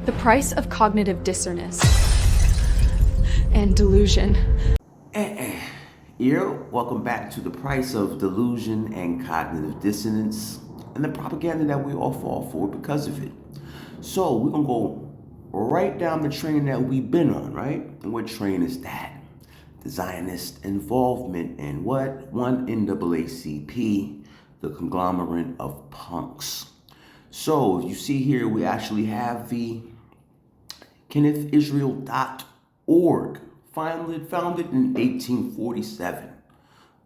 The price of cognitive dissonance and delusion. Welcome back to the price of delusion and cognitive dissonance and the propaganda that we all fall for because of it. So we're going to go right down the train that we've been on, right? And what train is that? The Zionist involvement in what? One NAACP, the conglomerate of punks. So you see here, we actually have the KennethIsrael.org, founded in 1847.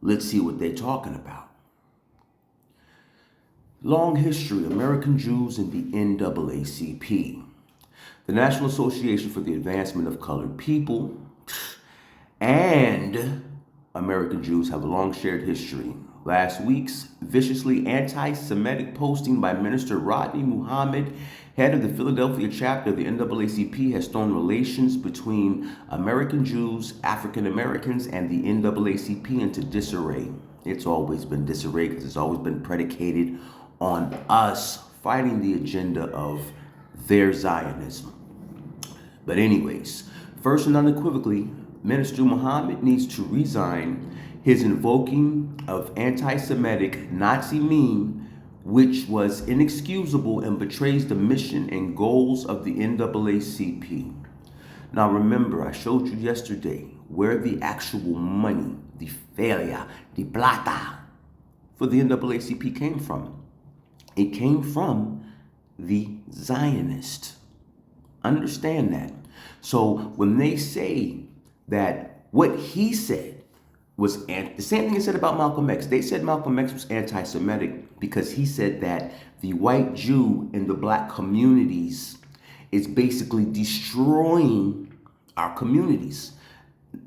Let's see what they're talking about. Long history, American Jews and the NAACP. The National Association for the Advancement of Colored People and American Jews have a long shared history. Last week's viciously anti-Semitic posting by Minister Rodney Muhammad, head of the Philadelphia chapter of the NAACP, has thrown relations between American Jews, African Americans, and the NAACP into disarray. It's always been disarray because it's always been predicated on us fighting the agenda of their Zionism. But anyways, first and unequivocally, Minister Muhammad needs to resign. His invoking of anti-Semitic Nazi meme, which was inexcusable and betrays the mission and goals of the NAACP. Now remember, I showed you yesterday where the actual money, the failure, the plata for the NAACP came from. It came from the Zionist. Understand that. So when they say that what he said was the same thing he said about Malcolm X. They said Malcolm X was anti-Semitic because he said that the white Jew in the black communities is basically destroying our communities.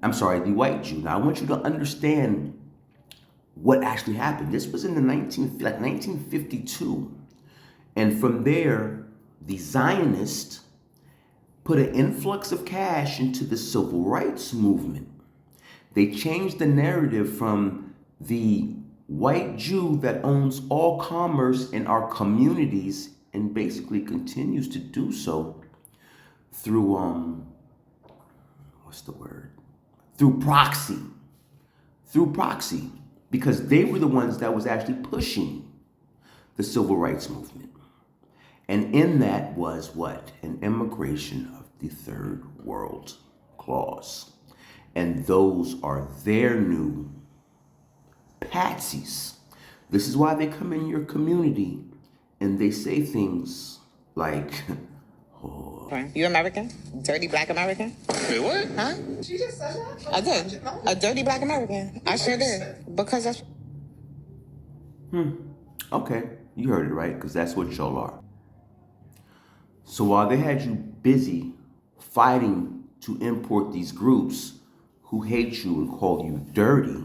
I'm sorry, the white Jew. Now I want you to understand what actually happened. This was in the 1952. And from there, the Zionists put an influx of cash into the civil rights movement. They changed the narrative from the white Jew that owns all commerce in our communities and basically continues to do so through, Through proxy. Through proxy, because they were the ones that was actually pushing the civil rights movement. And in that was what? An immigration of the third world clause. And those are their new patsies. This is why they come in your community and they say things like, oh. You American? Dirty black American? Wait, what? Huh? She just said that? I did. A dirty black American. I sure did. Because that's... Okay, you heard it right, because that's what y'all are. So while they had you busy fighting to import these groups who hate you and call you dirty,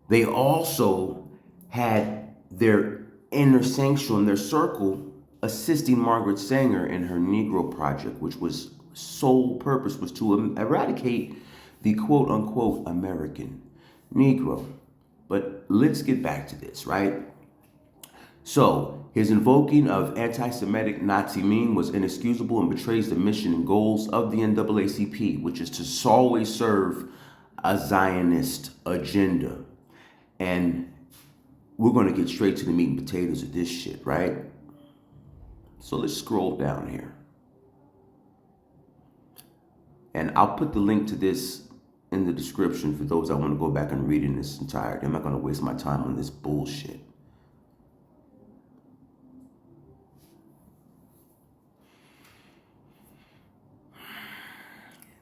they also had their inner sanctuary, their circle, assisting Margaret Sanger in her Negro Project, which was sole purpose was to eradicate the quote-unquote American Negro. But let's get back to this, right? So his invoking of anti-Semitic Nazi meme was inexcusable and betrays the mission and goals of the NAACP, which is to always serve a Zionist agenda. And we're going to get straight to the meat and potatoes of this shit, right? So let's scroll down here. And I'll put the link to this in the description for those that want to go back and read in its entirety. I'm not going to waste my time on this bullshit.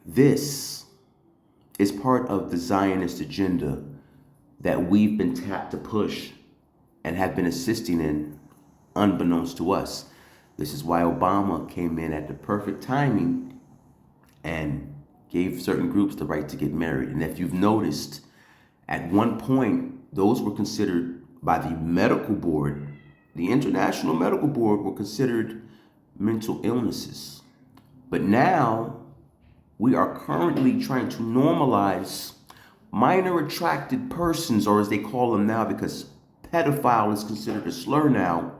This is part of the Zionist agenda that we've been tapped to push and have been assisting in unbeknownst to us. This is why Obama came in at the perfect timing and gave certain groups the right to get married. And if you've noticed, at one point, those were considered by the medical board, the International Medical Board, were considered mental illnesses. But now, we are currently trying to normalize minor attracted persons, or as they call them now, because pedophile is considered a slur now,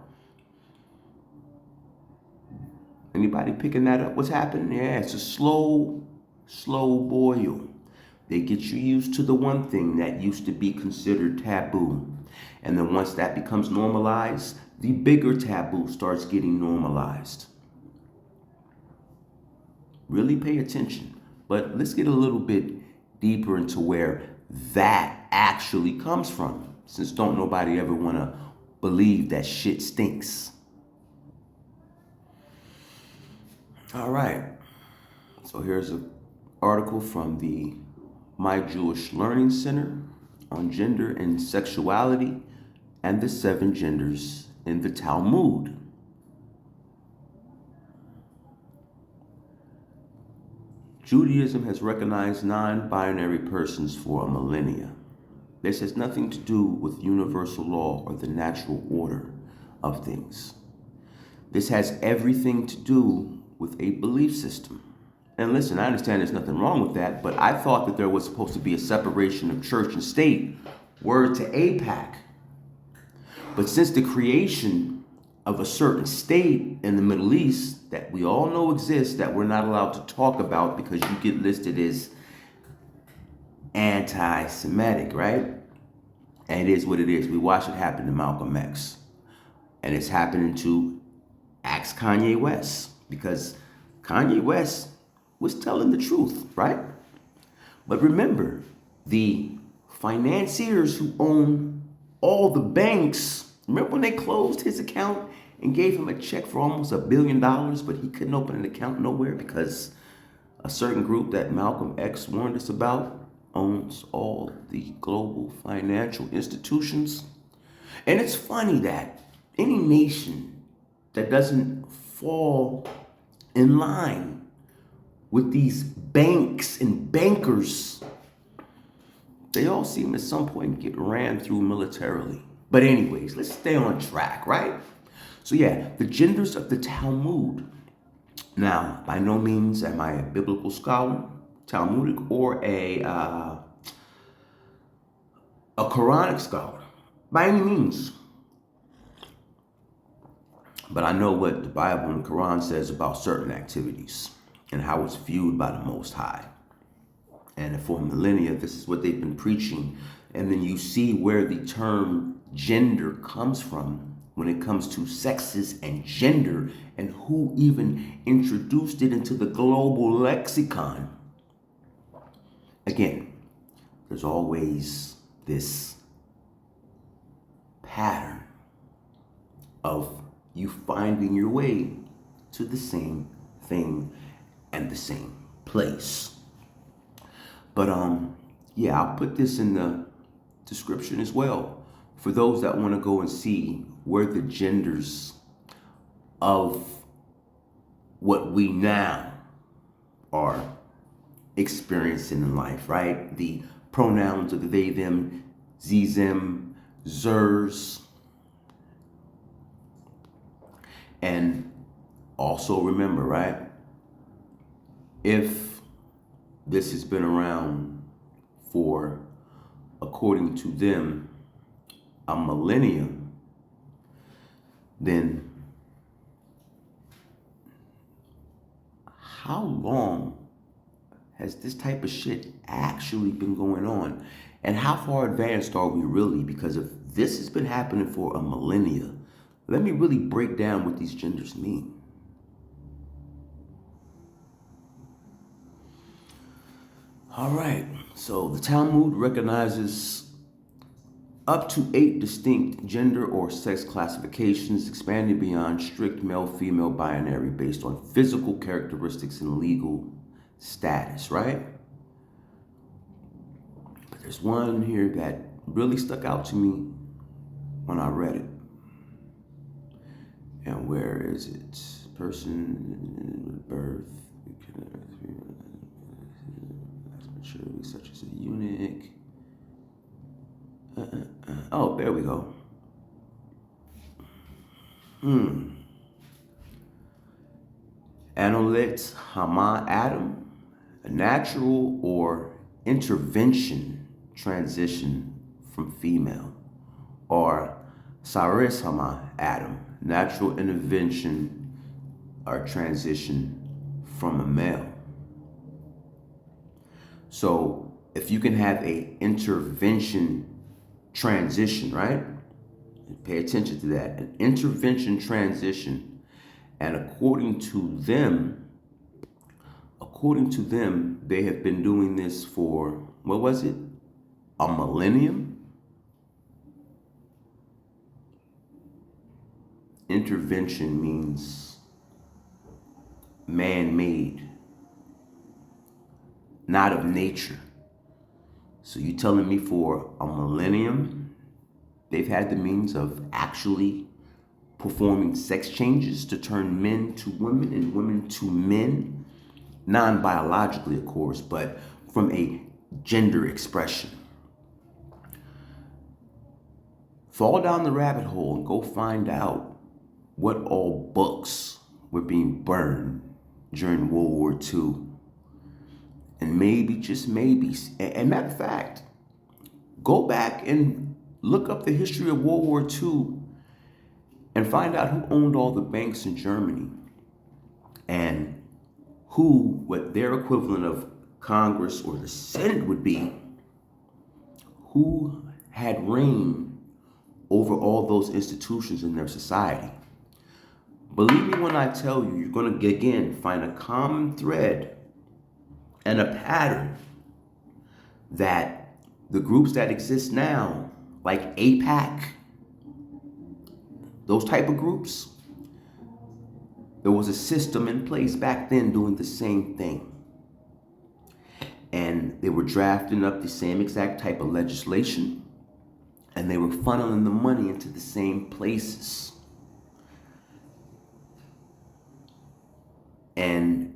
Anybody picking that up? What's happening? Yeah, it's a slow boil. They get you used to the one thing that used to be considered taboo. And then once that becomes normalized, the bigger taboo starts getting normalized. Really pay attention. But let's get a little bit deeper into where that actually comes from, since don't nobody ever want to believe that shit stinks. All right. So here's an article from the My Jewish Learning Center on gender and sexuality and the 7 genders in the Talmud. Judaism has recognized non-binary persons for a millennia. This has nothing to do with universal law or the natural order of things. This has everything to do with a belief system. And listen, I understand there's nothing wrong with that, but I thought that there was supposed to be a separation of church and state, word to AIPAC. But since the creation of a certain state in the Middle East that we all know exists that we're not allowed to talk about because you get listed as anti-Semitic, right? And it is what it is. We watched it happen to Malcolm X. And it's happening to Kanye West, because Kanye West was telling the truth, right? But remember, the financiers who own all the banks, remember when they closed his account and gave him a check for almost $1 billion, but he couldn't open an account nowhere because a certain group that Malcolm X warned us about owns all the global financial institutions? And it's funny that any nation that doesn't fall in line with these banks and bankers, they all seem at some point get ran through militarily. But anyways, let's stay on track, right? So yeah, the genders of the Talmud. Now, by no means am I a biblical scholar, Talmudic, or a Quranic scholar, by any means. But I know what the Bible and the Quran says about certain activities and how it's viewed by the Most High. And for millennia, this is what they've been preaching. And then you see where the term gender comes from when it comes to sexes and gender, and who even introduced it into the global lexicon. Again, there's always this pattern of you finding your way to the same thing and the same place. But yeah, I'll put this in the description as well for those that want to go and see where the genders of what we now are experiencing in life, right? The pronouns of the they, them, ze, them, zers. And also remember, right? If this has been around for, according to them, a millennium, then how long has this type of shit actually been going on? And how far advanced are we really? Because if this has been happening for a millennia, let me really break down what these genders mean. All right, so the Talmud recognizes up to 8 distinct gender or sex classifications, expanding beyond strict male-female binary based on physical characteristics and legal status, right? But there's one here that really stuck out to me when I read it. And where is it? Person, birth, maturity, such as a eunuch. Oh, there we go. Anolet Hama Adam, a natural or intervention transition from female, or Saris Hama Adam, natural intervention or transition from a male. So if you can have a intervention transition, right? Pay attention to that, an intervention transition. And according to them, they have been doing this for, what was it? A millennium? Intervention means man-made, not of nature. So you telling me for a millennium, they've had the means of actually performing sex changes to turn men to women and women to men, non-biologically, of course, but from a gender expression. Fall down the rabbit hole and go find out what all books were being burned during World War II. And maybe, just maybe, and matter of fact, go back and look up the history of World War II and find out who owned all the banks in Germany and who, what their equivalent of Congress or the Senate would be, who had reign over all those institutions in their society. Believe me when I tell you, you're going to, again, find a common thread and a pattern that the groups that exist now, like AIPAC, those type of groups, there was a system in place back then doing the same thing. And they were drafting up the same exact type of legislation, and they were funneling the money into the same places. And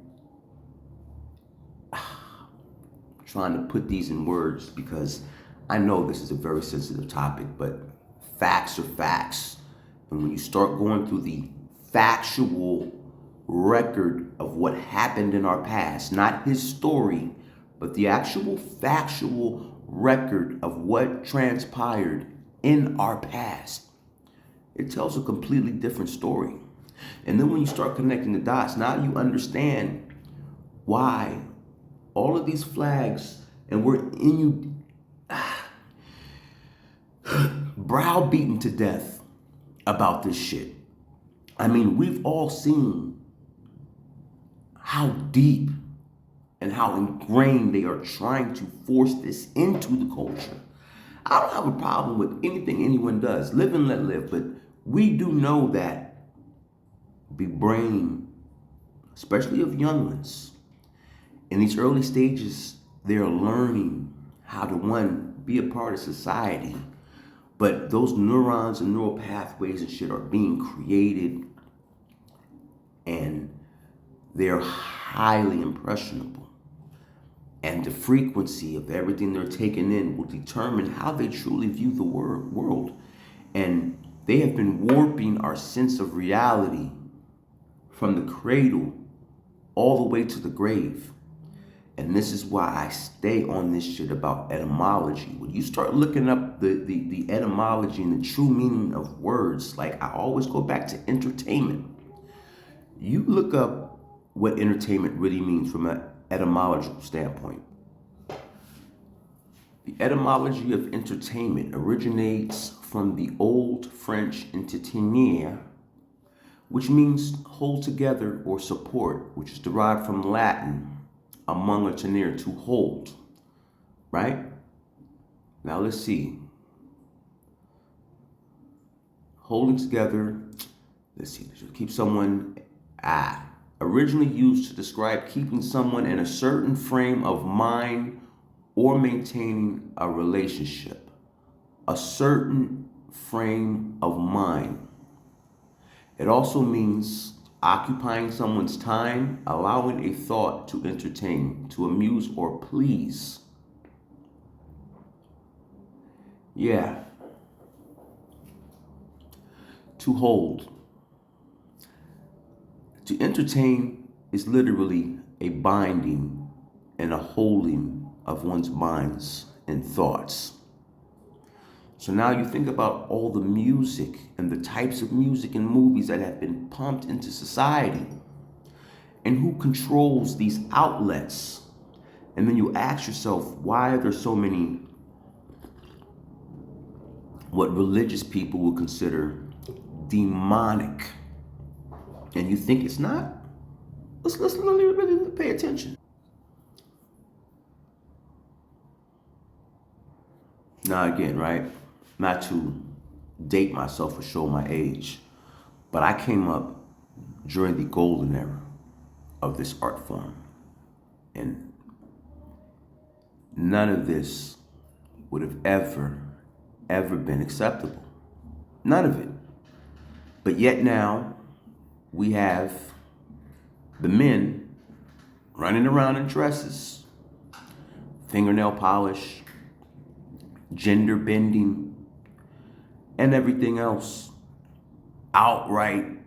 trying to put these in words because I know this is a very sensitive topic, but facts are facts. And when you start going through the factual record of what happened in our past, not his story, but the actual factual record of what transpired in our past, it tells a completely different story. And then when you start connecting the dots, now you understand why all of these flags, and we're in you browbeaten to death about this shit. I mean, we've all seen how deep and how ingrained they are trying to force this into the culture. I don't have a problem with anything anyone does. Live and let live. But we do know that the brain, especially of young ones, in these early stages, they're learning how to, one, be a part of society. But those neurons and neural pathways and shit are being created, and they're highly impressionable. And the frequency of everything they're taking in will determine how they truly view the world. And they have been warping our sense of reality from the cradle all the way to the grave. And this is why I stay on this shit about etymology. When you start looking up the etymology and the true meaning of words, like I always go back to entertainment. You look up what entertainment really means from an etymological standpoint. The etymology of entertainment originates from the Old French entretenir, which means hold together or support, which is derived from Latin, among or tenere, to hold, right? Now let's see. Holding together, let's see, to keep someone, originally used to describe keeping someone in a certain frame of mind or maintaining a relationship. A certain frame of mind. It also means occupying someone's time, allowing a thought to entertain, to amuse or please. Yeah. To hold. To entertain is literally a binding and a holding of one's minds and thoughts. So now you think about all the music and the types of music and movies that have been pumped into society. and who controls these outlets. And then you ask yourself, why are there so many what religious people would consider demonic? And you think it's not? Let's really pay attention. Now again, right? Not to date myself or show my age, but I came up during the golden era of this art form. And none of this would have ever been acceptable. None of it. But yet now we have the men running around in dresses, fingernail polish, gender bending, and everything else. Outright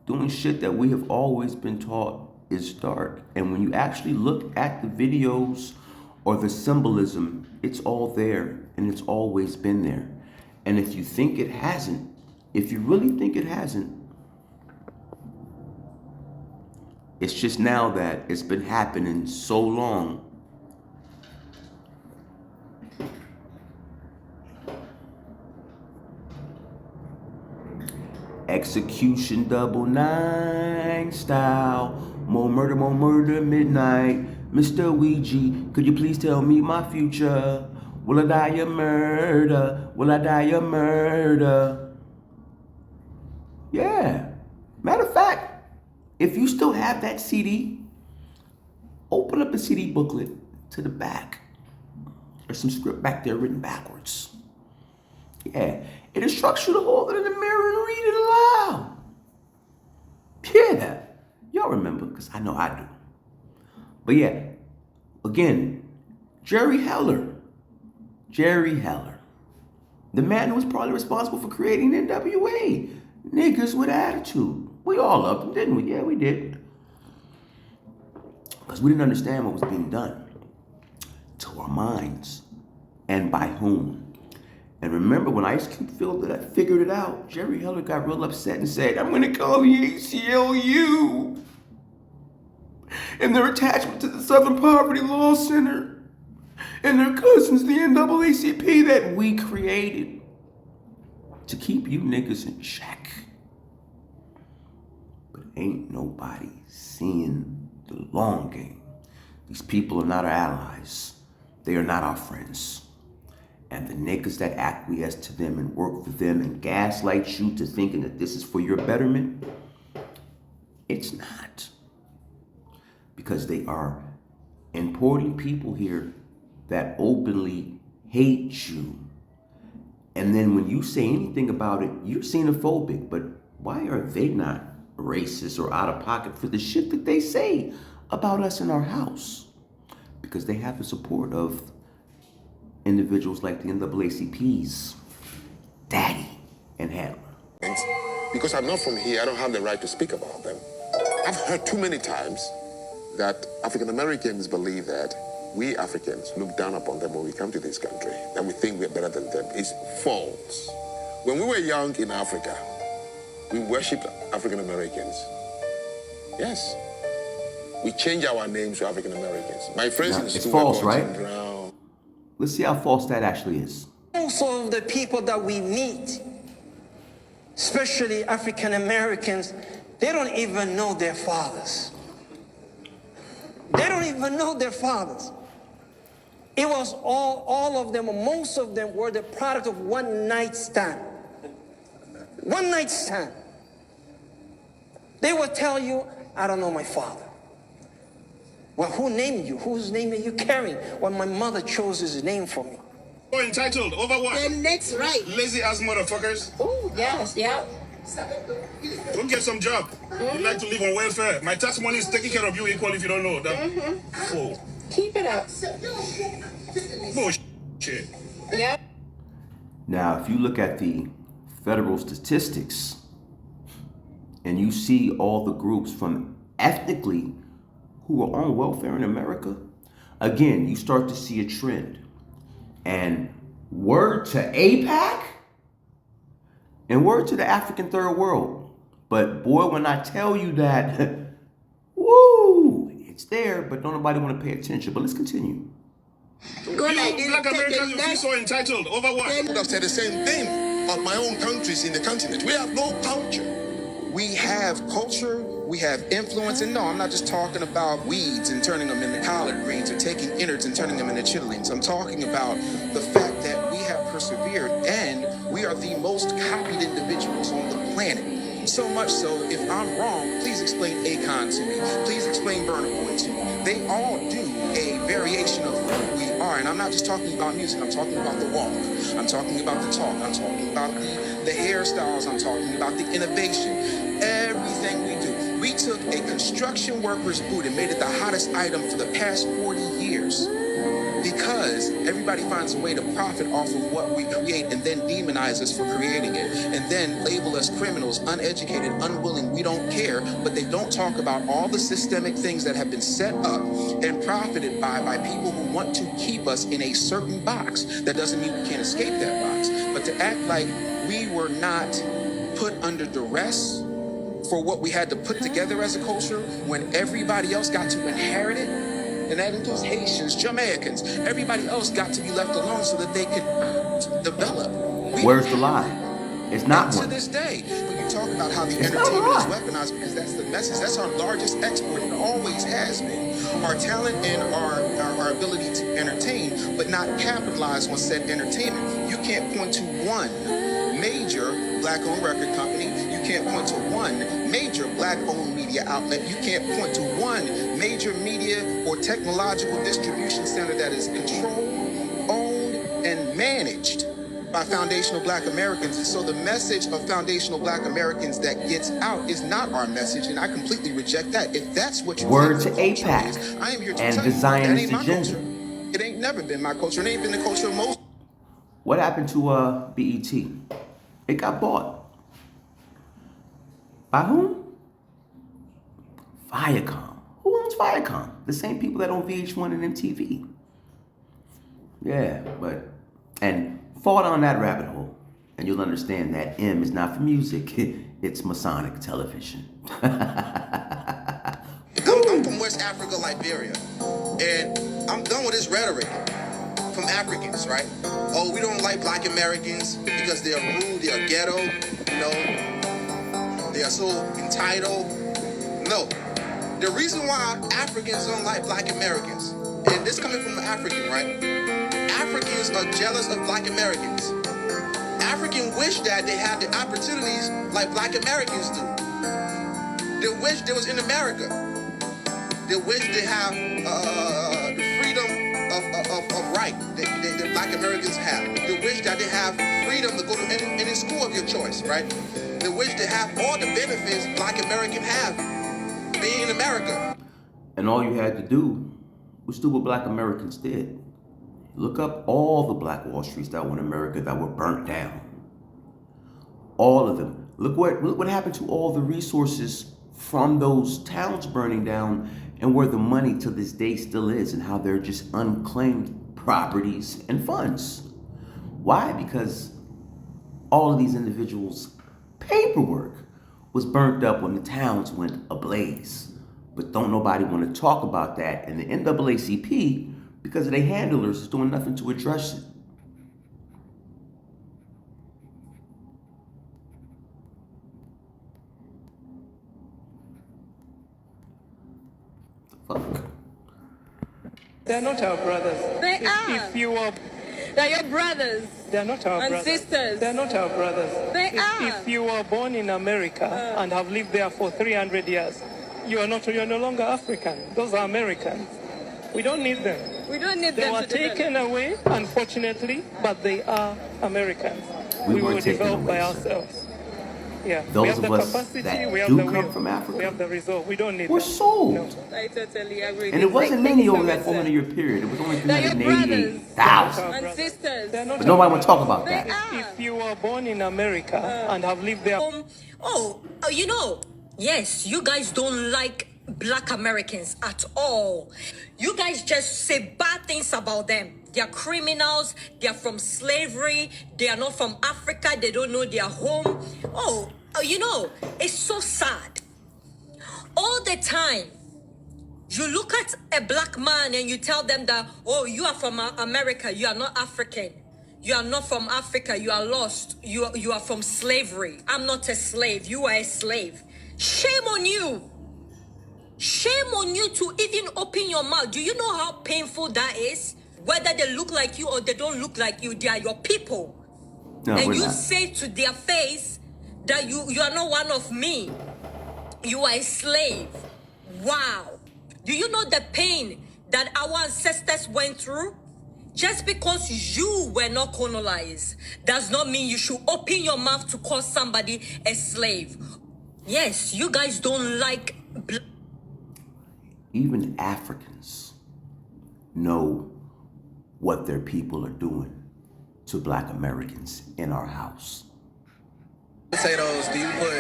doing shit that we have always been taught is dark. And when you actually look at the videos or the symbolism, it's all there and it's always been there. And if you think it hasn't, if you really think it hasn't, it's just now that it's been happening so long. Execution double 9 style. More murder, midnight. Mr. Ouija, could you please tell me my future? Will I die a murder? Will I die a murder? Yeah. Matter of fact, if you still have that CD, open up the CD booklet to the back. There's some script back there written backwards. Yeah. It instructs you to hold it in the mirror and read it aloud. Yeah. Y'all remember, because I know I do. But yeah, again, Jerry Heller. The man who was probably responsible for creating NWA. Niggas with attitude. We all loved them, didn't we? Yeah, we did. Because we didn't understand what was being done to our minds and by whom. And remember, when Ice Cube figured it out, Jerry Heller got real upset and said, I'm going to call the ACLU and their attachment to the Southern Poverty Law Center and their cousins, the NAACP, that we created to keep you niggas in check. But ain't nobody seeing the long game. These people are not our allies. They are not our friends. And the niggas that acquiesce to them and work for them and gaslight you to thinking that this is for your betterment, it's not. Because they are importing people here that openly hate you. And then when you say anything about it, you're xenophobic. But why are they not racist or out of pocket for the shit that they say about us in our house? Because they have the support of individuals like the NAACP's daddy and handler. Because I'm not from here, I don't have the right to speak about them. I've heard too many times that African Americans believe that we Africans look down upon them when we come to this country, that we think we're better than them. It's false. When we were young in Africa, we worshipped African Americans. Yes. We changed our names to African Americans. My friends in school, it's false, right? Brown. Let's see how false that actually is. Most of the people that we meet, especially African Americans, they don't even know their fathers. They don't even know their fathers. It was all of them, most of them were the product of one night stand. One night stand. They will tell you, I don't know my father. Well, who named you? Whose name are you carrying? Well, my mother chose his name for me. Oh, entitled, over what? The next right. Lazy ass motherfuckers. Oh, yes, yeah. Go get some job. You like to live on welfare. My tax money is taking care of you equally if you don't know that. Oh. Keep it up. Bullshit. Yeah. Now, if you look at the federal statistics and you see all the groups from ethnically who are on welfare in America, again, you start to see a trend. And word to APAC and word to the African third world, But boy, when I tell you that, woo, it's there, but don't nobody want to pay attention. But let's continue. Go like You this. black take Americans, the you feel left. so entitled. Over what? I would have said the same thing on my own countries in the continent. We have no culture. We have culture, we have influence, and no, I'm not just talking about weeds and turning them into collard greens or taking innards and turning them into chitlins. I'm talking about the fact that we have persevered and we are the most copied individuals on the planet. So much so, if I'm wrong, please explain Akon to me. Please explain Burna Boy to me. They all do a variation of who we are. And I'm not just talking about music, I'm talking about the walk. I'm talking about the talk. I'm talking about the hairstyles. I'm talking about the innovation. Everything we do. We took a construction worker's boot and made it the hottest item for the past 40 years. Because everybody finds a way to profit off of what we create and then demonize us for creating it. And then label us criminals, uneducated, unwilling, we don't care. But they don't talk about all the systemic things that have been set up and profited by people who want to keep us in a certain box. That doesn't mean we can't escape that box. But to act like we were not put under duress for what we had to put together as a culture when everybody else got to inherit it. And that includes Haitians, Jamaicans. Everybody else got to be left alone so that they could develop. Where's the lie? It's not To one. this day, when you talk about how the It's not a entertainment is lie. weaponized, because that's the message. That's our largest export. It always has been. Our talent and our ability to entertain, but not capitalize on said entertainment. You can't point to one major black-owned record company. You can't point to one major black-owned media outlet. You can't point to one major media or technological distribution center that is controlled, owned, and managed by foundational black Americans. And so the message of foundational black Americans that gets out is not our message, and I completely reject that. If that's what you Word think to the culture APAC is, I am here to and tell the you that Zionist ain't my agenda. culture. It ain't never been my culture. It ain't been the culture of most. What happened to BET? It got bought. By whom? Viacom. Who owns Viacom? The same people that own VH1 and MTV. Yeah, and fall down that rabbit hole, and you'll understand that M is not for music, it's Masonic television. I'm from West Africa, Liberia, and I'm done with this rhetoric from Africans, right? Oh, we don't like black Americans because they are rude, they are ghetto, they are so entitled. No. The reason why Africans don't like black Americans, and this coming from an African, right? Africans are jealous of black Americans. Africans wish that they had the opportunities like black Americans do. They wish they was in America. They wish they have the freedom of right that black Americans have. They wish that they have freedom to go to any school of your choice, right? They wish they have all the benefits black Americans have being in America. And all you had to do was do what black Americans did. Look up all the black Wall Streets that were in America that were burnt down. All of them. Look what happened to all the resources from those towns burning down, and where the money to this day still is, and how they're just unclaimed properties and funds. Why? Because all of these individuals' paperwork was burnt up when the towns went ablaze. But don't nobody want to talk about that. And the NAACP, because of their handlers, is doing nothing to address it. Fuck. They're not our brothers. They are. If you are, They're your brothers they're not our and brothers. sisters. They're not our brothers. They are. If you were born in America and have lived there for 300 years, you're no longer African. Those are Americans. We don't need them. We don't need They them were to develop. taken away, unfortunately, but they are Americans. We were weren't taken developed by away, sir. ourselves. Yeah. Those we have of the us capacity, that we have do the come will, from Africa, we have the resolve. We don't need we're them. sold. No. I totally agree. And it wasn't Like, many thank over you that so much, 400-year period. It was only They're your 388,000. and sisters. They're not But nobody our want to talk brothers. about They that. are. If you were born in America and have lived there. Yes, you guys don't like black Americans at all. You guys just say bad things about them. They are criminals. They are from slavery. They are not from Africa. They don't know their home. You know, it's so sad. All the time, you look at a black man and you tell them that, oh, you are from America, you are not African. You are not from Africa, you are lost. You are from slavery. I'm not a slave, you are a slave. Shame on you. Shame on you to even open your mouth. Do you know how painful that is? Whether they look like you or they don't look like you, they are your people. No, and we're you not. say to their face that you are not one of me. You are a slave. Wow. Do you know the pain that our ancestors went through? Just because you were not colonized does not mean you should open your mouth to call somebody a slave. Yes, you guys don't like... Even Africans know what their people are doing to Black Americans in our house. Potatoes, do you put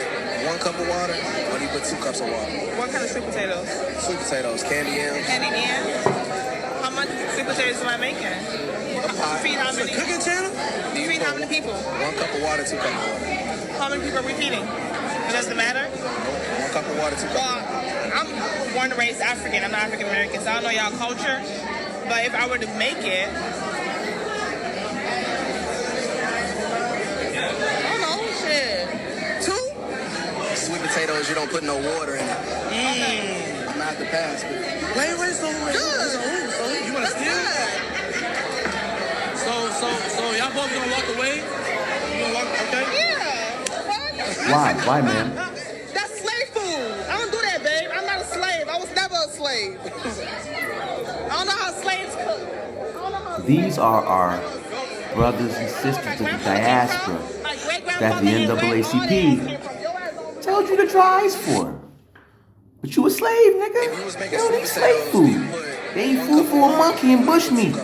1 cup of water or do you put 2 cups of water? What kind of sweet potatoes? Sweet potatoes, candy yams. Candy yams? How much sweet potatoes am I making? Feed how many? Cooking channel? You feed how many people? 1 cup of water, 2 cups of water. How many people are we feeding? It doesn't matter? 1 cup of water, 2 cups of water. I'm born and raised African. I'm not African American, so I don't know y'all culture. But if I were to make it, I don't know, shit. 2? Sweet potatoes, you don't put no water in it. I'm not the pass, but... Wait, so you want to steal? So y'all both gonna walk away? You gonna walk, okay? Yeah. Why, man? That's slave food. I don't do that, babe. I'm not a slave. I was never a slave. I don't know how slaves cook. These are our brothers and sisters of the diaspora that the NAACP told you to try ice for. But you a slave, nigga. You don't eat slave food. They eat food for a monkey and bushmeat.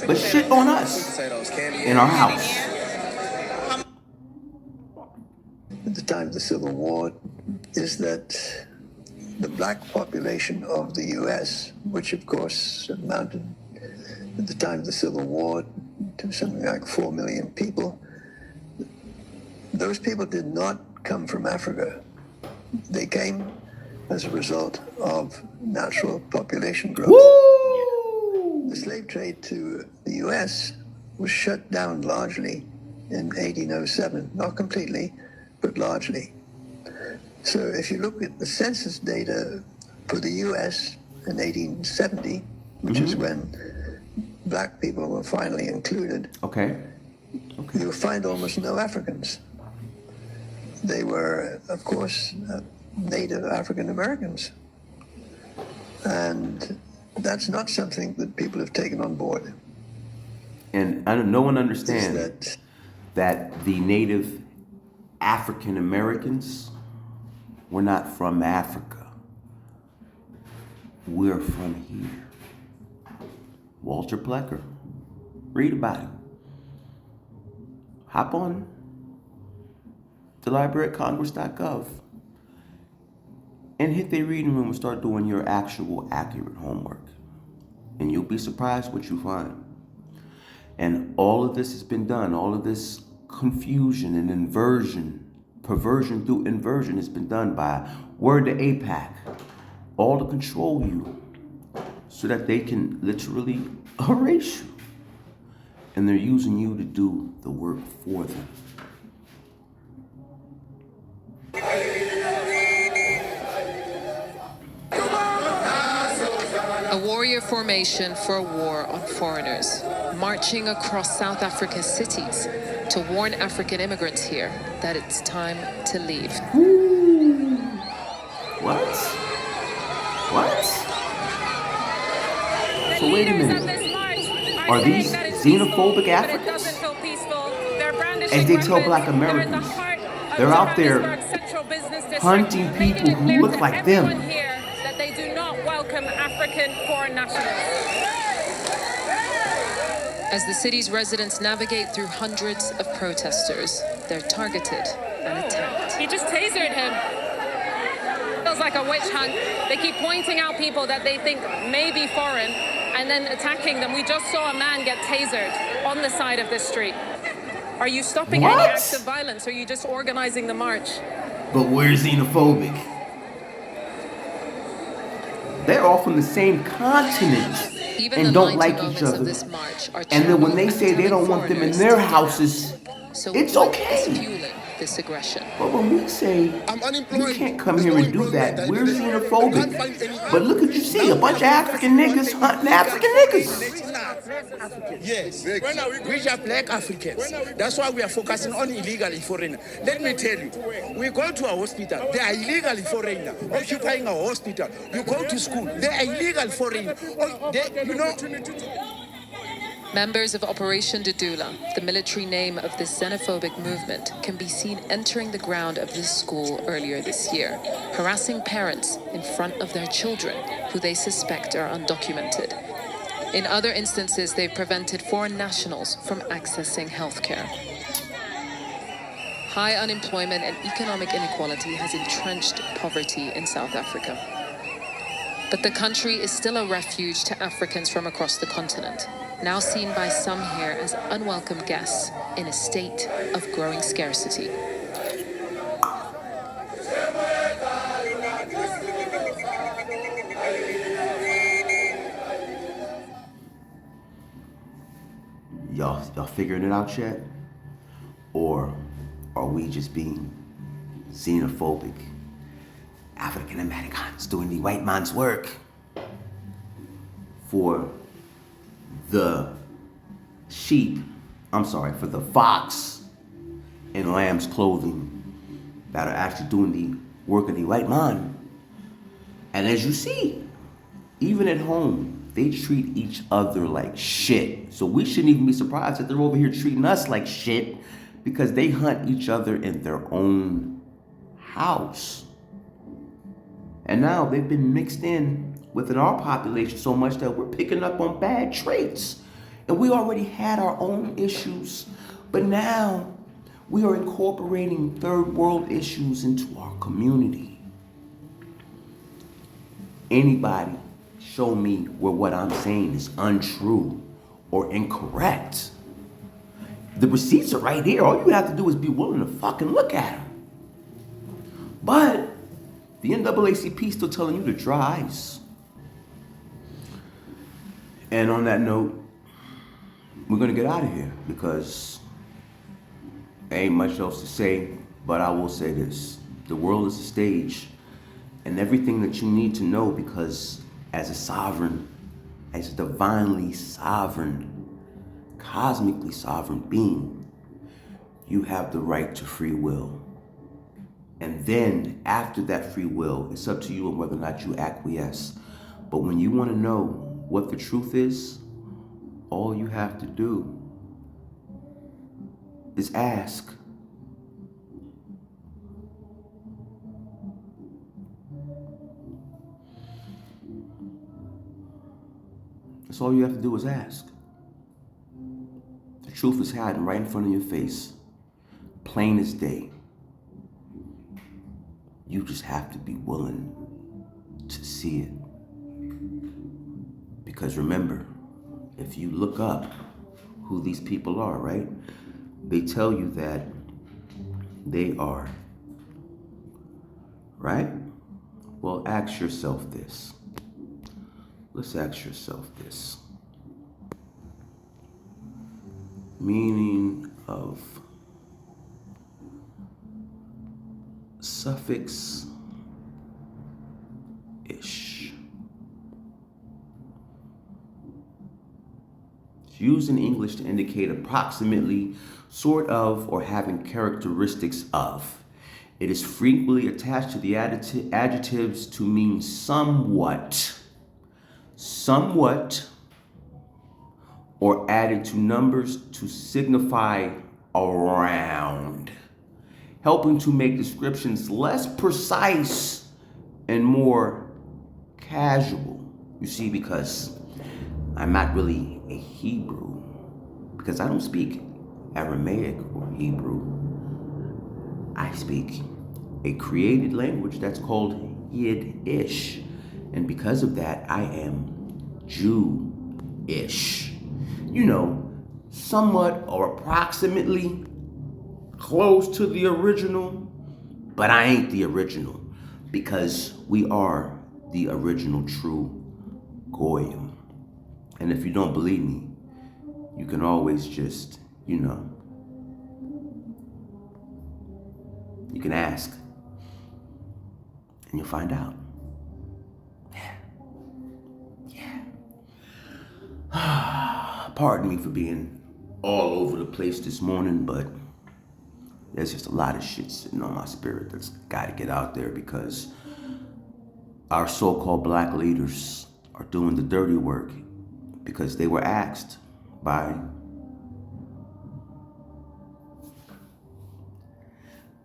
But shit on us in our house. At the time of the Civil War is that the black population of the U.S., which of course amounted at the time of the Civil War to something like 4 million people, those people did not come from Africa. They came as a result of natural population growth. Woo! The slave trade to the U.S. was shut down largely in 1807, not completely, but largely. So if you look at the census data for the U.S. in 1870, which is when black people were finally included, you'll find almost no Africans. They were, of course, native African Americans. And that's not something that people have taken on board. And no one understands that the native African Americans were not from Africa. We're from here. Walter Plecker. Read about him. Hop on to libraryofcongress.gov and hit the reading room and start doing your actual accurate homework. And you'll be surprised what you find. And all of this has been done, all of this confusion and inversion, perversion through inversion has been done by Word to APAC, all to control you so that they can literally erase you. And they're using you to do the work for them. A warrior formation for a war on foreigners, marching across South Africa's cities to warn African immigrants here that it's time to leave. Ooh. What? So wait a minute. Are these xenophobic Africans? As they tell Black Americans, they're out there hunting people who look like them. That they do not welcome African foreign nationals. As the city's residents navigate through hundreds of protesters, they're targeted and attacked. He just tasered him. Feels like a witch hunt. They keep pointing out people that they think may be foreign and then attacking them. We just saw a man get tasered on the side of the street. Are you stopping any acts of violence, or are you just organizing the march? But we're xenophobic. They're all from the same continent and don't like each other. And then when they say they don't want them in their houses, it's okay. This aggression. But when we say you can't come here and do that, we're xenophobic. But look at you see, a bunch of African niggas hunting African niggas. Yes, we are black Africans. That's why we are focusing on illegally foreigner. Let me tell you, we go to a hospital, they are illegally foreigner, occupying a hospital. You go to school, they are illegal foreigner. Members of Operation Dudula, the military name of this xenophobic movement, can be seen entering the ground of this school earlier this year, harassing parents in front of their children, who they suspect are undocumented. In other instances, they've prevented foreign nationals from accessing healthcare. High unemployment and economic inequality has entrenched poverty in South Africa. But the country is still a refuge to Africans from across the continent, now seen by some here as unwelcome guests in a state of growing scarcity. Y'all figuring it out yet? Or are we just being xenophobic? African Americans doing the white man's work for the for the fox in lamb's clothing that are actually doing the work of the white man. And as you see, even at home, they treat each other like shit. So we shouldn't even be surprised that they're over here treating us like shit, because they hunt each other in their own house. And now they've been mixed in within our population so much that we're picking up on bad traits. And we already had our own issues, but now we are incorporating third world issues into our community. Anybody show me where what I'm saying is untrue or incorrect? The receipts are right here. All you have to do is be willing to fucking look at them. But the NAACP is still telling you to dry ice. And on that note, we're gonna get out of here because there ain't much else to say, but I will say this. The world is a stage, and everything that you need to know, because as a sovereign, as a divinely sovereign, cosmically sovereign being, you have the right to free will. And then after that free will, it's up to you on whether or not you acquiesce. But when you want to know what the truth is, all you have to do is ask. That's all you have to do is ask. The truth is hiding right in front of your face, plain as day. You just have to be willing to see it. Because remember, if you look up who these people are, right? They tell you that they are, right? Well, ask yourself this. Let's ask yourself this. Meaning of suffix ish. It's used in English to indicate approximately, sort of, or having characteristics of. It is frequently attached to the adjectives to mean somewhat, or added to numbers to signify around, helping to make descriptions less precise and more casual. You see, because I'm not really a Hebrew, because I don't speak Aramaic or Hebrew. I speak a created language that's called Yiddish. And because of that, I am Jew-ish. You know, somewhat or approximately close to the original, but I ain't the original, because we are the original true Goyim. And if you don't believe me, you can always just, you can ask, and you'll find out. Pardon me for being all over the place this morning, but there's just a lot of shit sitting on my spirit that's got to get out there, because our so-called black leaders are doing the dirty work because they were asked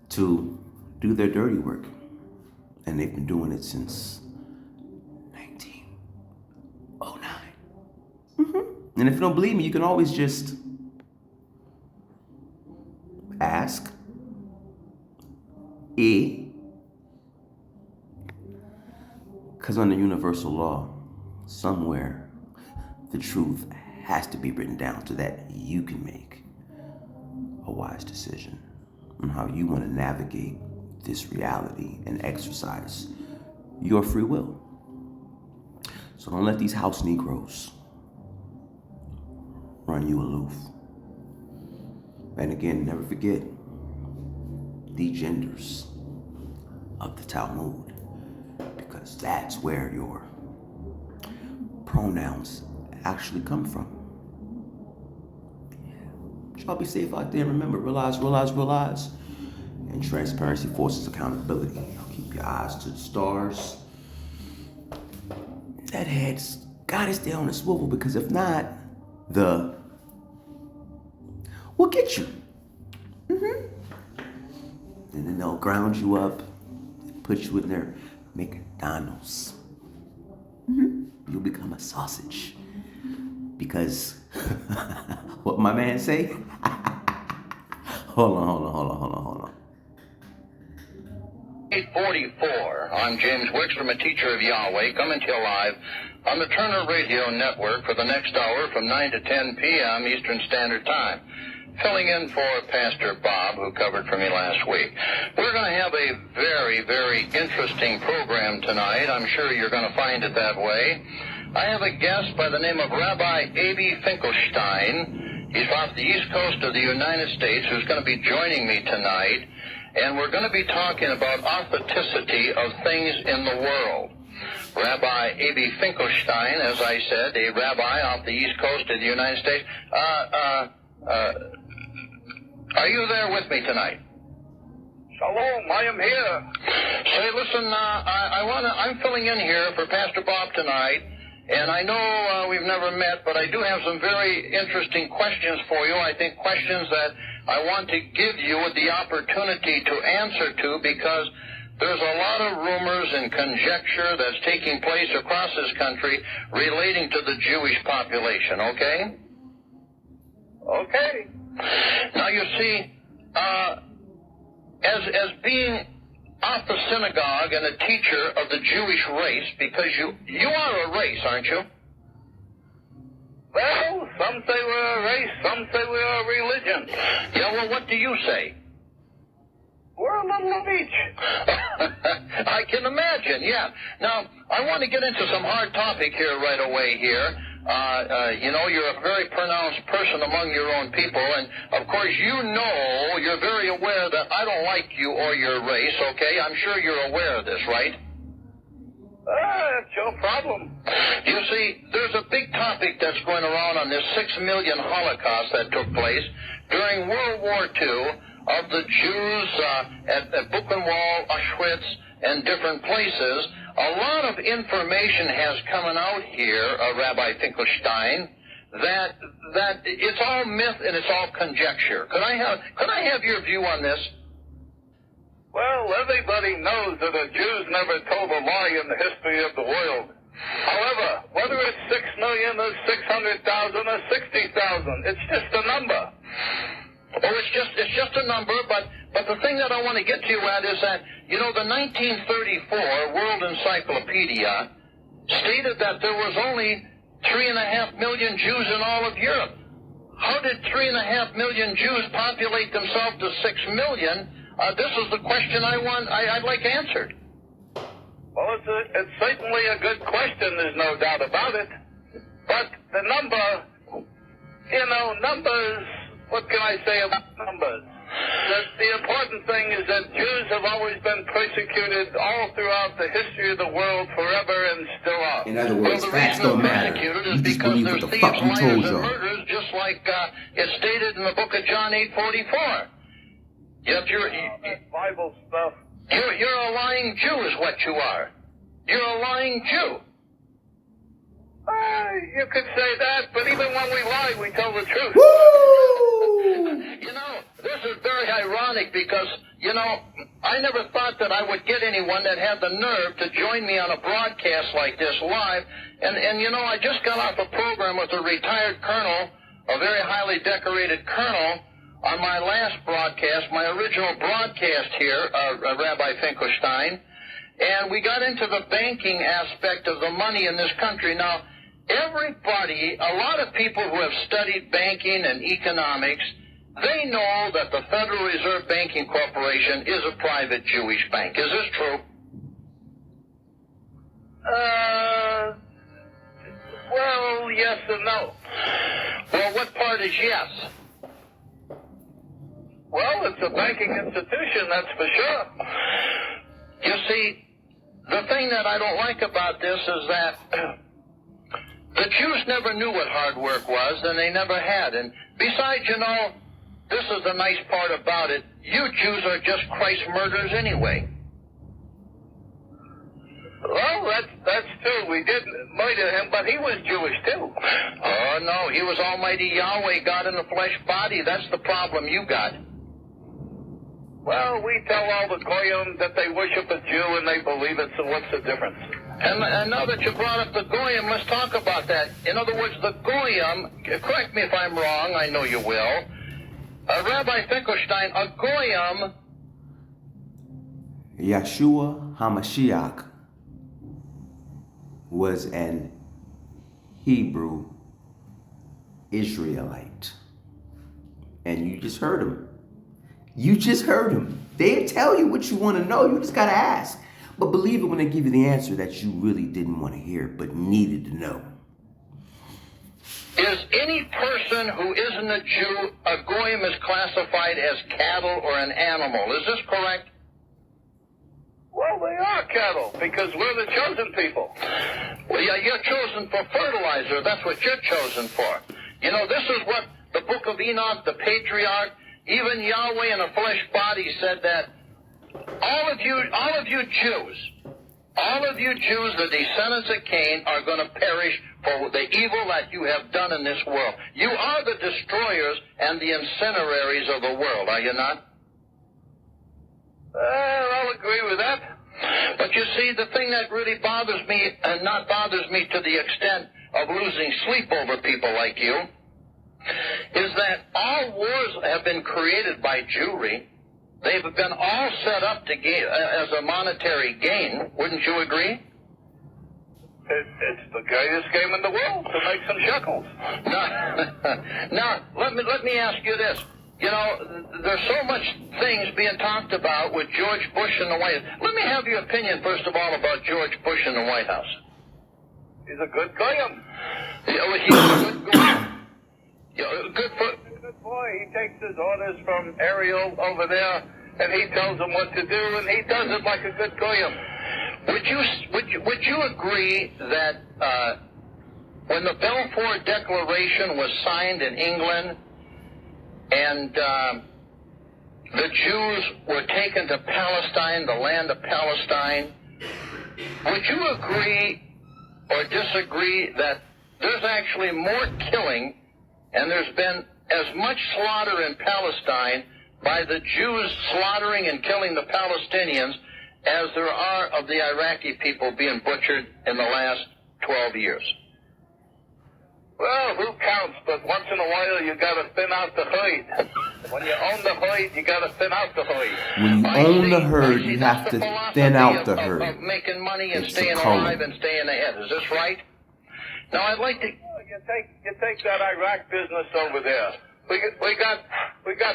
to do their dirty work, and they've been doing it since 1909. And if you don't believe me, you can always just ask. Because under universal law, somewhere the truth has to be written down so that you can make a wise decision on how you want to navigate this reality and exercise your free will. So don't let these house Negroes run you aloof. And again, never forget the genders of the Talmud, because that's where your pronouns actually come from. Y'all be safe out there. Remember, realize. And transparency forces accountability. Keep your eyes to the stars. That head's gotta stay on the swivel, because if not, we'll get you. And then they'll ground you up, put you in their McDonald's. You'll become a sausage. Because what my man say? Hold on. 8:44. I'm James Wickstrom, a teacher of Yahweh, coming to you live on the Turner Radio Network for the next hour from 9 to 10 p.m. Eastern Standard Time. Filling in for Pastor Bob, who covered for me last week. We're going to have a very, very interesting program tonight. I'm sure you're going to find it that way. I have a guest by the name of Rabbi A.B. Finkelstein. He's off the East Coast of the United States, who's going to be joining me tonight. And we're going to be talking about authenticity of things in the world. Rabbi A.B. Finkelstein, as I said, a rabbi off the East Coast of the United States. Are you there with me tonight? Shalom, I am here. Say, listen, I'm filling in here for Pastor Bob tonight, and I know we've never met, but I do have some very interesting questions for you. I think questions that I want to give you the opportunity to answer to, because there's a lot of rumors and conjecture that's taking place across this country relating to the Jewish population, okay? Okay. Now, you see, as being off the synagogue and a teacher of the Jewish race, because you are a race, aren't you? Well, some say we're a race, some say we're a religion. Yeah, well, what do you say? We're a little of each. I can imagine, yeah. Now, I want to get into some hard topic here right away here. You're a very pronounced person among your own people, and of course you're very aware that I don't like you or your race, okay? I'm sure you're aware of this, right? That's your problem. You see, there's a big topic that's going around on this 6 million Holocaust that took place during World War II of the Jews at Buchenwald, Auschwitz, and different places. A lot of information has come out here, Rabbi Finkelstein, that it's all myth and it's all conjecture. Could I have your view on this? Well, everybody knows that the Jews never told a lie in the history of the world. However, whether it's 6 million or 600,000 or 60,000, it's just a number. Oh, it's just a number, but the thing that I want to get to you at is that, the 1934 World Encyclopedia stated that there was only 3.5 million Jews in all of Europe. How did 3.5 million Jews populate themselves to 6 million? This is the question I'd like answered. Well, it's certainly a good question, there's no doubt about it. But the number, numbers, what can I say about numbers? The important thing is that Jews have always been persecuted all throughout the history of the world forever and still are. In other words, facts don't matter. You just believe what the fuck you told y'all. Murders, just like it's stated in the book of John 8:44. Yet you're Bible stuff. You're a lying Jew is what you are. You're a lying Jew. You could say that, but even when we lie, we tell the truth. This is very ironic because, I never thought that I would get anyone that had the nerve to join me on a broadcast like this live. And I just got off a program with a retired colonel, a very highly decorated colonel, on my last broadcast, my original broadcast here, Rabbi Finkelstein. And we got into the banking aspect of the money in this country. Now, everybody, a lot of people who have studied banking and economics, they know that the Federal Reserve Banking Corporation is a private Jewish bank. Is this true? Well, yes and no. Well, what part is yes? Well, it's a banking institution, that's for sure. You see, the thing that I don't like about this is that the Jews never knew what hard work was, and they never had. And besides, this is the nice part about it. You Jews are just Christ murderers anyway. Well, that's true. We did murder him, but he was Jewish too. Oh, no, he was Almighty Yahweh, God in the flesh body. That's the problem you got. Well, we tell all the Goyim that they worship a Jew and they believe it, so what's the difference? And now that you brought up the Goyim, let's talk about that. In other words, the Goyim, correct me if I'm wrong, I know you will. Rabbi Finkelstein, a Goyim... Yeshua HaMashiach was an Hebrew Israelite. And you just heard him. You just heard him. They'll tell you what you want to know. You just got to ask. But believe it when they give you the answer that you really didn't want to hear, but needed to know. Is any person who isn't a Jew, a Goyim is classified as cattle or an animal. Is this correct? Well, they are cattle because we're the chosen people. Well, yeah, you're chosen for fertilizer. That's what you're chosen for. This is what the book of Enoch, the patriarch, even Yahweh in a flesh body said that all of you Jews, the descendants of Cain, are going to perish for the evil that you have done in this world. You are the destroyers and the incineraries of the world, are you not? I'll agree with that. But you see, the thing that really bothers me, and not bothers me to the extent of losing sleep over people like you, is that all wars have been created by Jewry. They've been all set up to gain, as a monetary gain. Wouldn't you agree? It's the greatest game in the world to make some shekels. Now, let me ask you this. There's so much things being talked about with George Bush in the White House. Let me have your opinion, first of all, about George Bush in the White House. He's a good Goyim. He's a good Goyim. Good boy. He takes his orders from Ariel over there, and he tells them what to do, and he does it like a good Goyim. Would you agree that when the Balfour Declaration was signed in England, and the Jews were taken to Palestine, the land of Palestine, would you agree or disagree that there's actually more killing and there's been as much slaughter in Palestine by the Jews slaughtering and killing the Palestinians as there are of the Iraqi people being butchered in the last 12 years? Well, who counts? But once in a while, you got to thin out the herd. When you own the herd, you got to thin out the herd. When you own the herd, you have to thin out the herd. Of making money and staying alive and staying ahead. Is this right? Now, I'd like to... You take that Iraq business over there. We got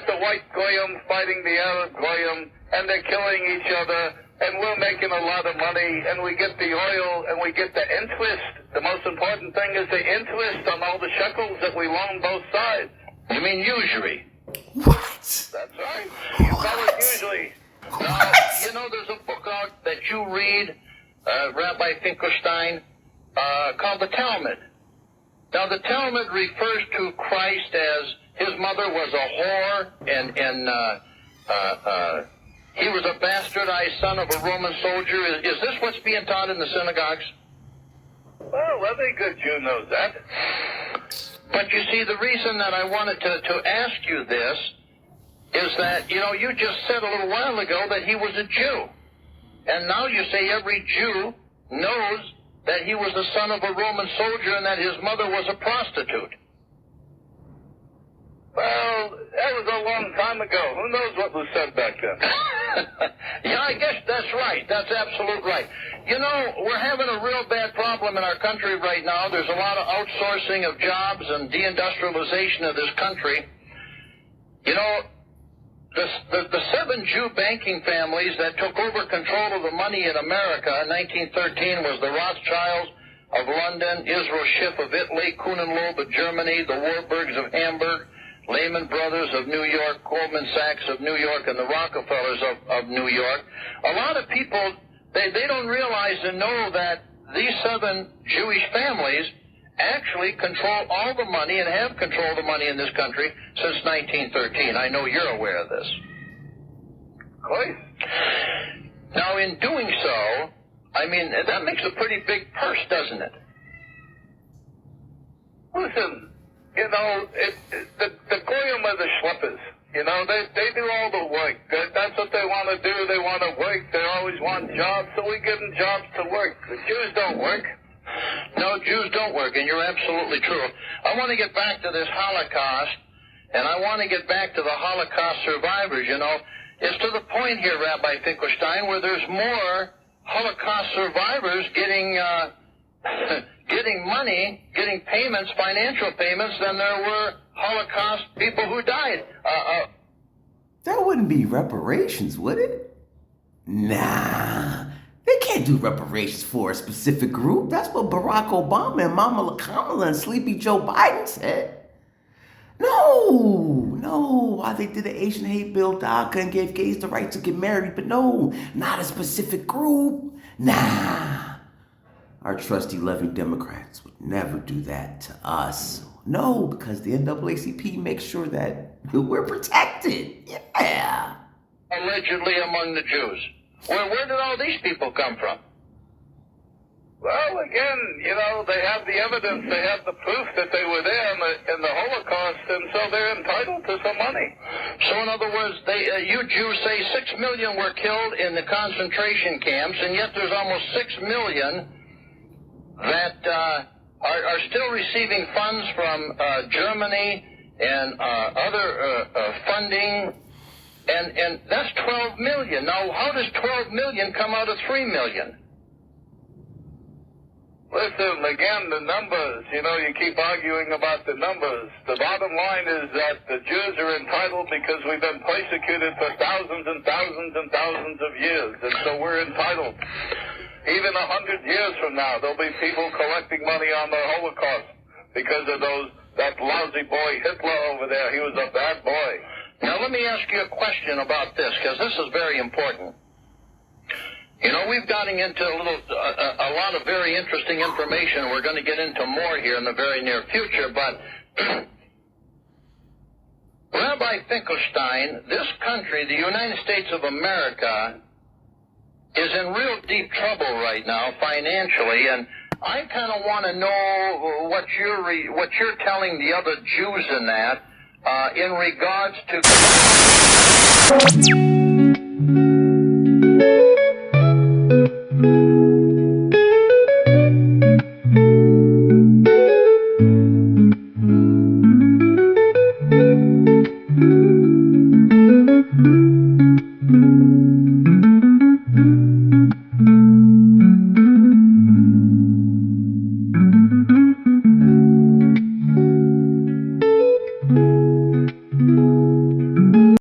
the white goyim fighting the Arab goyim, and they're killing each other, and we're making a lot of money, and we get the oil, and we get the interest. The most important thing is the interest on all the shekels that we loan both sides. You mean usury? What? That's right. You call it usually. Now, you know, there's a book out that you read, Rabbi Finkelstein, called the Talmud. Now, the Talmud refers to Christ as his mother was a whore, and he was a bastardized son of a Roman soldier. Is this what's being taught in the synagogues? Well, every good Jew knows that. But you see, the reason that I wanted to ask you this is that, you know, you just said a little while ago that he was a Jew. And now you say every Jew knows that he was the son of a Roman soldier and that his mother was a prostitute. Well, that was a long time ago. Who knows what was said back then? Yeah, I guess that's right. That's absolute right. You know, we're having a real bad problem in our country right now. There's a lot of outsourcing of jobs and deindustrialization of this country. You know, the 7 Jew banking families that took over control of the money in America in 1913 was the Rothschilds of London, Israel Schiff of Italy, Kuhn and Loeb of Germany, the Warburgs of Hamburg, Lehman Brothers of New York, Goldman Sachs of New York, and the Rockefellers of New York. A lot of people, they don't realize and know that these 7 Jewish families actually control all the money and have controlled the money in this country since 1913. I know you're aware of this. Of course. Now, in doing so, I mean, that makes a pretty big purse, doesn't it? Listen, you know, the goyim are the schleppers. You know, they do all the work. That's what they want to do. They want to work. They always want jobs, so we give them jobs to work. The Jews don't work. No, Jews don't work, and you're absolutely true. I want to get back to this Holocaust, and I want to get back to the Holocaust survivors, you know. It's to the point here, Rabbi Finkelstein, where there's more Holocaust survivors getting money, getting payments, financial payments, than there were Holocaust people who died. That wouldn't be reparations, would it? Nah. They can't do reparations for a specific group. That's what Barack Obama and Mama Kamala and Sleepy Joe Biden said. No. Why they did the Asian hate bill, DACA, and gave gays the right to get married, but no, not a specific group. Nah. Our trusty loving Democrats would never do that to us. No, because the NAACP makes sure that we're protected. Yeah. Allegedly among the Jews. Where did all these people come from? Well, again, you know, they have the evidence, they have the proof that they were there in the Holocaust, and so they're entitled to some money. So, in other words, you Jews say 6 million were killed in the concentration camps, and yet there's almost 6 million that are still receiving funds from Germany and other funding. And that's 12 million. Now, how does 12 million come out of 3 million? Listen, again, the numbers, you know, you keep arguing about the numbers. The bottom line is that the Jews are entitled because we've been persecuted for thousands and thousands and thousands of years, and so we're entitled. Even 100 years from now, there'll be people collecting money on the Holocaust because of that lousy boy Hitler over there. He was a bad boy. Now, let me ask you a question about this, because this is very important. You know, we've gotten into a lot of very interesting information. We're going to get into more here in the very near future, but Rabbi Finkelstein, this country, the United States of America, is in real deep trouble right now financially, and I kind of want to know what you're telling the other Jews in that in regards to